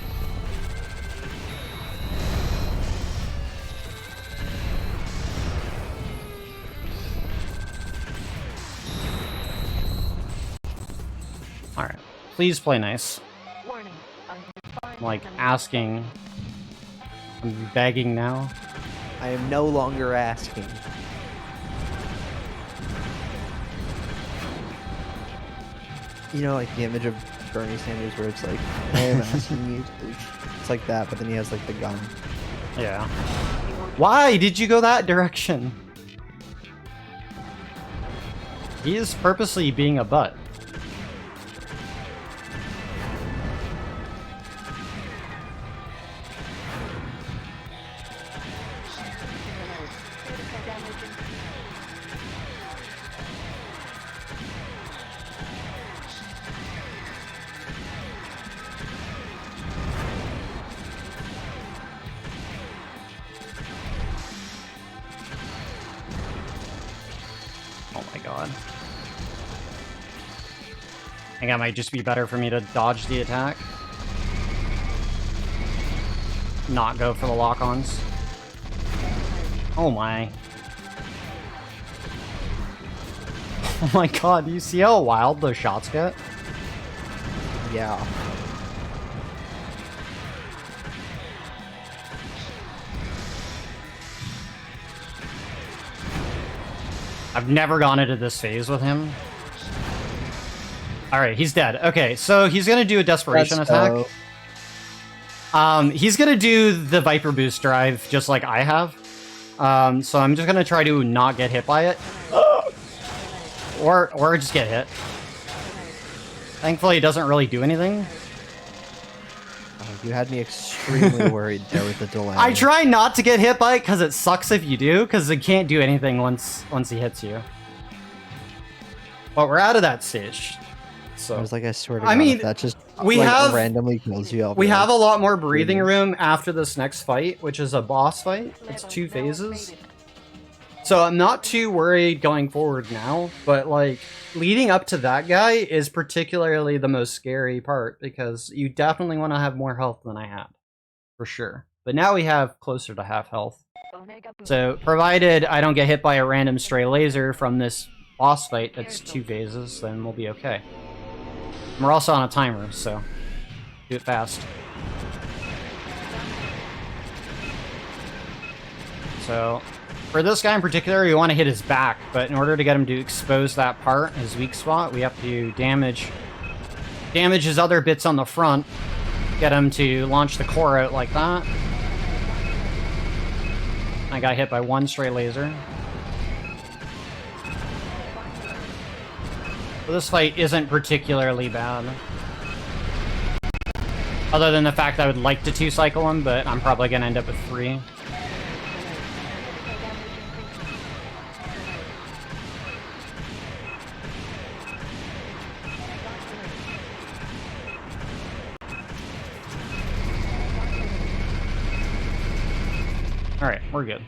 Alright, please play nice. Warning. I'm like asking. I'm begging now. I am no longer asking. You know, like the image of Bernie Sanders where it's like, I am asking you. It's like that, but then he has like the gun. Yeah. Why did you go that direction? He is purposely being a butt. Oh my god. I think it might just be better for me to dodge the attack. Not go for the lock-ons. Oh my. Oh my god, do you see how wild those shots get? Yeah. I've never gone into this phase with him. Alright, he's dead. Okay, so he's gonna do a desperation attack. He's gonna do the Viper Boost drive just like I have. So I'm just gonna try to not get hit by it. Or just get hit. Thankfully it doesn't really do anything. You had me extremely worried there with the delay. I try not to get hit by it because it sucks if you do, because it can't do anything once he hits you. But we're out of that stage. So I was like, I swear to God, I mean, if that just we like, have randomly kills you. We have a lot more breathing room after this next fight, which is a boss fight. It's 2 phases. So I'm not too worried going forward now, but like leading up to that guy is particularly the most scary part because you definitely want to have more health than I had, for sure. But now we have closer to half health. So provided I don't get hit by a random stray laser from this boss fight that's 2 phases, then we'll be okay. And we're also on a timer, so do it fast. So for this guy in particular, we want to hit his back, but in order to get him to expose that part, his weak spot, we have to damage his other bits on the front, get him to launch the core out like that. I got hit by 1 stray laser. So this fight isn't particularly bad. Other than the fact that I would like to 2-cycle him, but I'm probably going to end up with 3. Alright, we're good.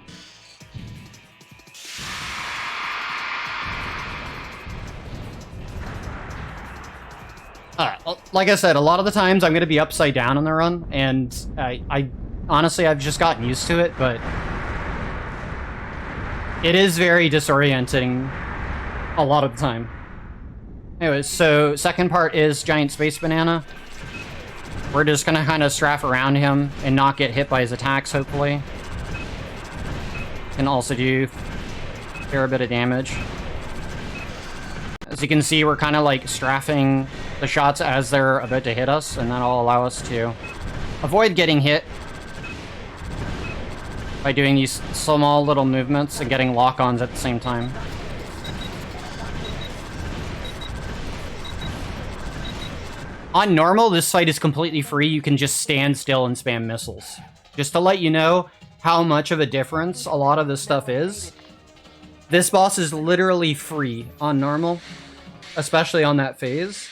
Alright, well, like I said, a lot of the times I'm going to be upside down on the run, and I honestly, I've just gotten used to it, but it is very disorienting a lot of the time. Anyways, so second part is Giant Space Banana. We're just going to kind of strafe around him and not get hit by his attacks, hopefully. Can also do a fair bit of damage. As you can see, we're kind of like strafing the shots as they're about to hit us, and that'll allow us to avoid getting hit by doing these small little movements and getting lock-ons at the same time. On normal, this fight is completely free. You can just stand still and spam missiles. Just to let you know how much of a difference a lot of this stuff is. This boss is literally free on normal, especially on that phase.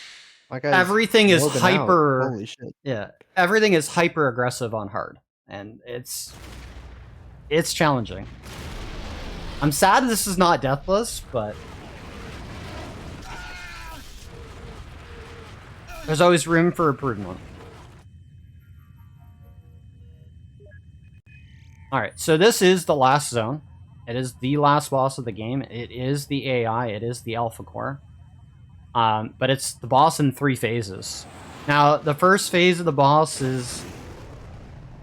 Everything is hyper. Holy shit. Yeah, everything is hyper aggressive on hard, and it's challenging. I'm sad this is not deathless, but There's always room for improvement. Alright, so this is the last zone. It is the last boss of the game. It is the AI. It is the Alpha Core. But it's the boss in 3 phases. Now, the first phase of the boss is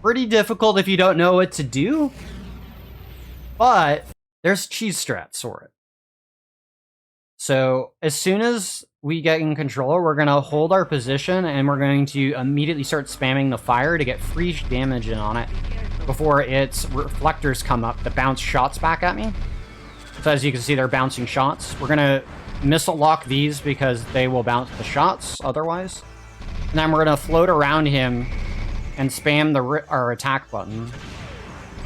pretty difficult if you don't know what to do. But there's cheese strats for it. So as soon as we get in control, we're going to hold our position and we're going to immediately start spamming the fire to get free damage in on it before its reflectors come up that bounce shots back at me. So as you can see, they're bouncing shots. We're going to missile lock these because they will bounce the shots otherwise. And then we're going to float around him and spam our attack button.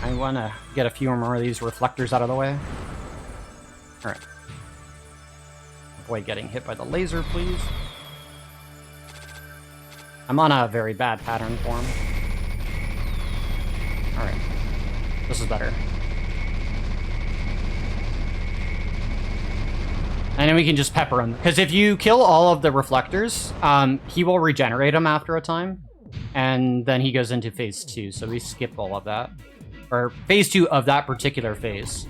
I want to get a few more of these reflectors out of the way. Alright. Avoid getting hit by the laser, please. I'm on a very bad pattern for him. Alright. This is better. And then we can just pepper him. Because if you kill all of the reflectors, he will regenerate them after a time. And then he goes into phase 2. So we skip all of that. Or phase 2 of that particular phase.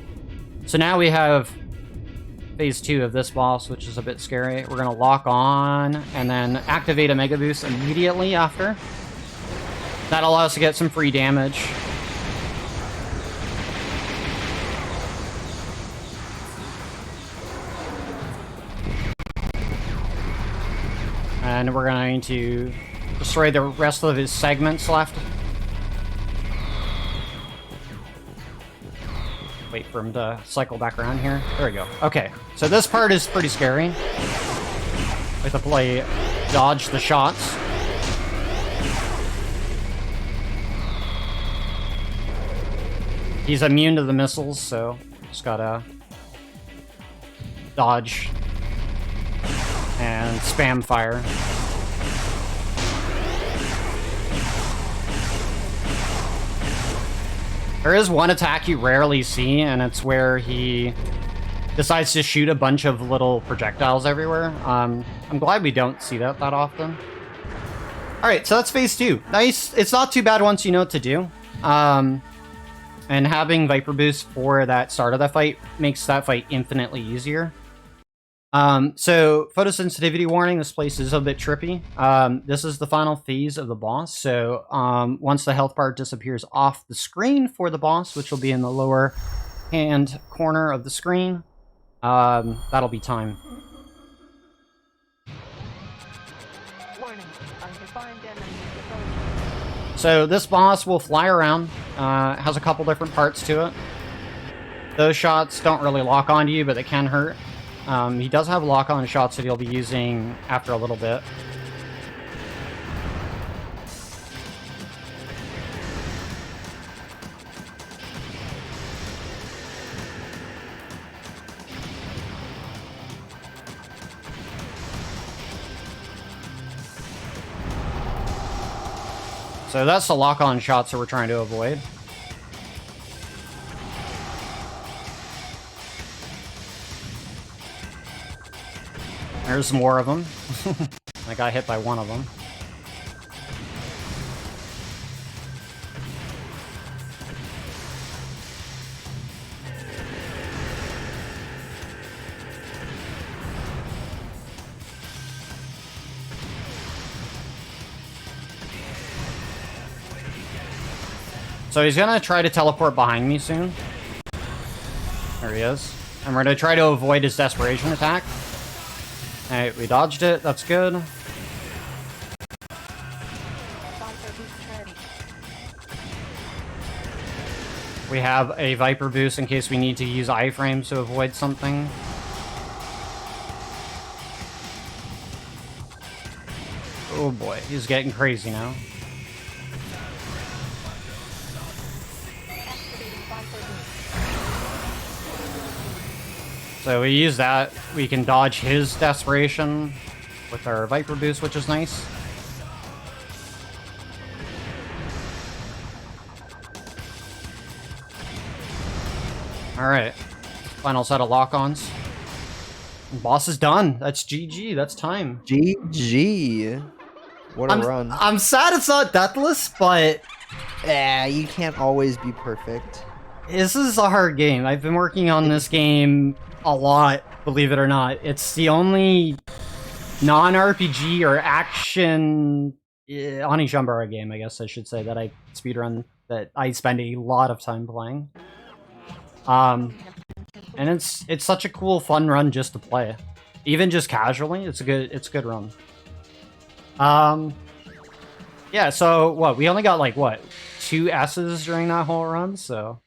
So now we have phase 2 of this boss, which is a bit scary. We're going to lock on and then activate a Mega Boost immediately after. That'll allow us to get some free damage. And we're going to destroy the rest of his segments left. Wait for him to cycle back around here. There we go. Okay, so this part is pretty scary. We have to play dodge the shots. He's immune to the missiles, so just gotta dodge and spam fire. There is one attack you rarely see, and it's where he decides to shoot a bunch of little projectiles everywhere. I'm glad we don't see that often. Alright, so that's phase 2. Nice. It's not too bad once you know what to do. And having Viper Boost for that start of that fight makes that fight infinitely easier. So, photosensitivity warning, this place is a bit trippy. This is the final phase of the boss, so once the health bar disappears off the screen for the boss, which will be in the lower hand corner of the screen, that'll be time. Warning. Undefined enemy approaching. So this boss will fly around, has a couple different parts to it. Those shots don't really lock onto you, but they can hurt. He does have lock-on shots that he'll be using after a little bit. So that's the lock-on shots that we're trying to avoid. There's more of them. I got hit by one of them. So he's gonna try to teleport behind me soon. There he is. And we're gonna try to avoid his desperation attack. Alright, we dodged it. That's good. We have a Viper Boost in case we need to use iframes to avoid something. Oh boy, he's getting crazy now. So we use that. We can dodge his desperation with our Viper Boost, which is nice. Alright. Final set of lock-ons. Boss is done. That's GG. That's time. GG. What a run. I'm sad it's not deathless, but You can't always be perfect. this is a hard game. I've been working on this game a lot, believe it or not. It's the only non-RPG or action Onijambara game, I guess I should say, that I speedrun, that I spend a lot of time playing. And it's such a cool, fun run just to play. Even just casually, it's a good run. Yeah, so what, we only got like what, 2 S's during that whole run, so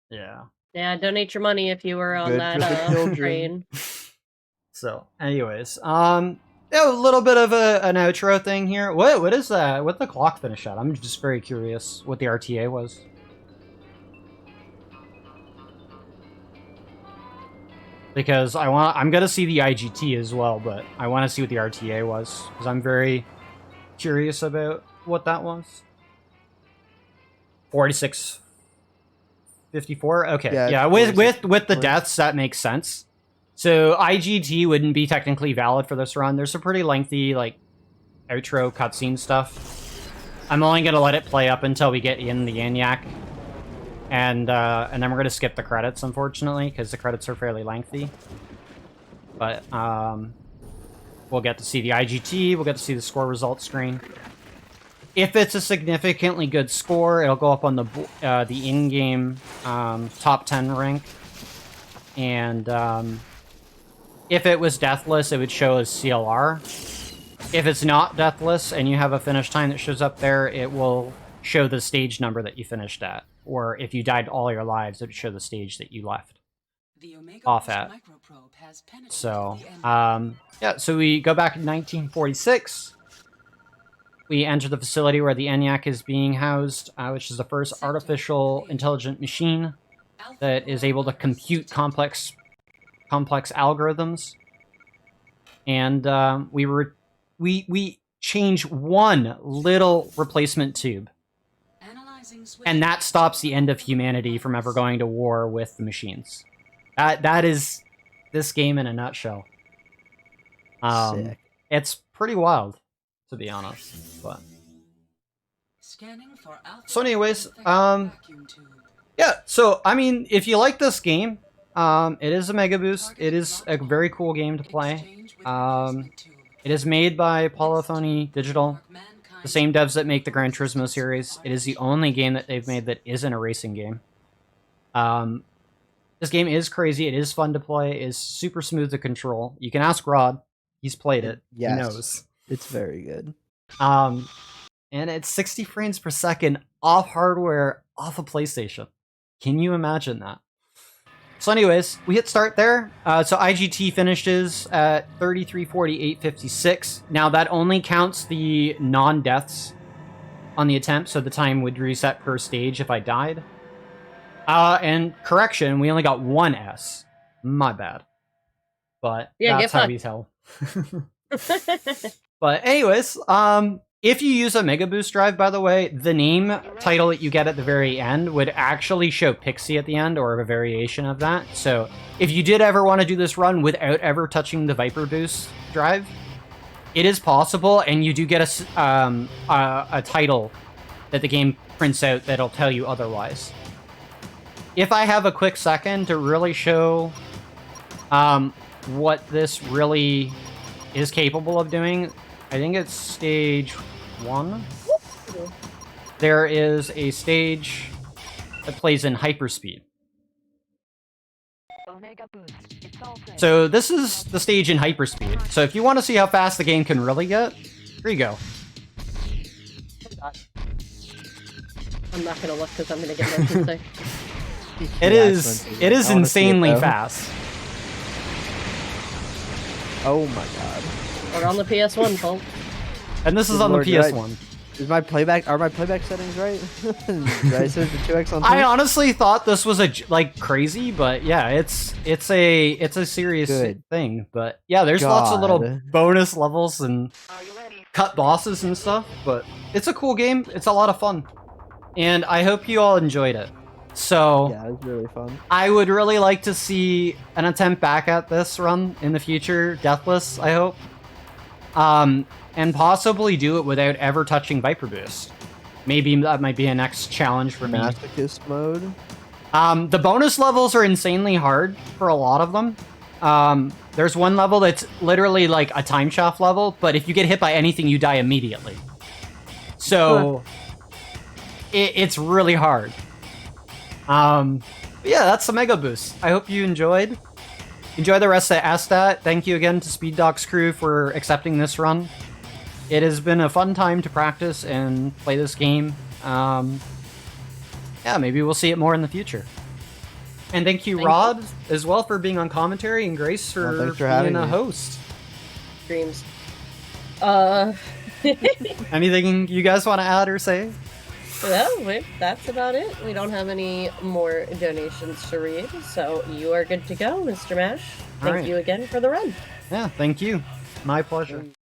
yeah. Yeah, donate your money if you were on Good that for the children. train. So, anyways, yeah, a little bit of an outro thing here. What is that? What the clock finish at? I'm just very curious what the RTA was. Because I'm gonna see the IGT as well, but I want to see what the RTA was because I'm very curious about what that was. 46:54. Okay, yeah. With the deaths, that makes sense. So IGT wouldn't be technically valid for this run. There's some pretty lengthy like outro cutscene stuff. I'm only gonna let it play up until we get in the ENIAC. And then we're gonna skip the credits, unfortunately, because the credits are fairly lengthy. But we'll get to see the IGT. We'll get to see the score results screen. If it's a significantly good score, it'll go up on the in-game top 10 rank. And if it was deathless, it would show as CLR. If it's not deathless and you have a finish time that shows up there, it will show the stage number that you finished at. Or if you died all your lives, it would show the stage that you left off at. So, yeah, so we go back in 1946. We enter the facility where the ENIAC is being housed, which is the first artificial intelligent machine that is able to compute complex algorithms. And we change one little replacement tube. And that stops the end of humanity from ever going to war with the machines. That is this game in a nutshell. Sick. It's pretty wild, to be honest. But so, anyways, yeah. So, I mean, if you like this game, it is a Mega Boost. It is a very cool game to play. It is made by Polyphony Digital, the same devs that make the Gran Turismo series. It is the only game that they've made that isn't a racing game. This game is crazy. It is fun to play. It is super smooth to control. You can ask Rod. He's played it. Yes. He knows. It's very good. And it's 60 frames per second off hardware, off a PlayStation. Can you imagine that? So anyways, we hit start there. So IGT finishes at 33:48:56. Now that only counts the non-deaths on the attempt, so the time would reset per stage if I died. And correction, we only got 1 S. My bad. But Yeah, that's how we tell. But anyways, if you use a Mega Boost drive, by the way, the name title that you get at the very end would actually show Pixie at the end, or a variation of that. So if you did ever want to do this run without ever touching the Viper Boost drive, it is possible, and you do get a title that the game prints out that'll tell you otherwise. If I have a quick second to really show what this really is capable of doing, I think it's stage 1. There is a stage that plays in hyperspeed. So this is the stage in hyperspeed. So if you want to see how fast the game can really get, here you go. I'm not gonna look because I'm gonna get motion sick. It is insanely fast. Oh my god. We're on the PS1, folks. And this is Good on lord, the PS1. Are my playback settings right? Did I set the 2x on 2? I honestly thought this was crazy, but yeah, it's a serious thing. But yeah, there's lots of little bonus levels and cut bosses and stuff. But it's a cool game. It's a lot of fun, and I hope you all enjoyed it. So yeah, it was really fun. I would really like to see an attempt back at this run in the future, deathless. I hope. and possibly do it without ever touching Viper Boost. Maybe that might be a next challenge for me. Masochist mode. The bonus levels are insanely hard for a lot of them. There's one level that's literally like a time shaft level, but if you get hit by anything, you die immediately. So it's really hard. But yeah, that's the Mega Boost. I hope you enjoyed. Enjoy the rest of Astat. Thank you again to Speed Doc's crew for accepting this run. It has been a fun time to practice and play this game. Yeah, maybe we'll see it more in the future. And thank you, Rod, as well, for being on commentary, and Grace for being a host. Dreams. Anything you guys want to add or say? Well, that's about it. We don't have any more donations to read, so you are good to go, Mr. Mash. Thank you again for the run. Yeah, thank you. My pleasure.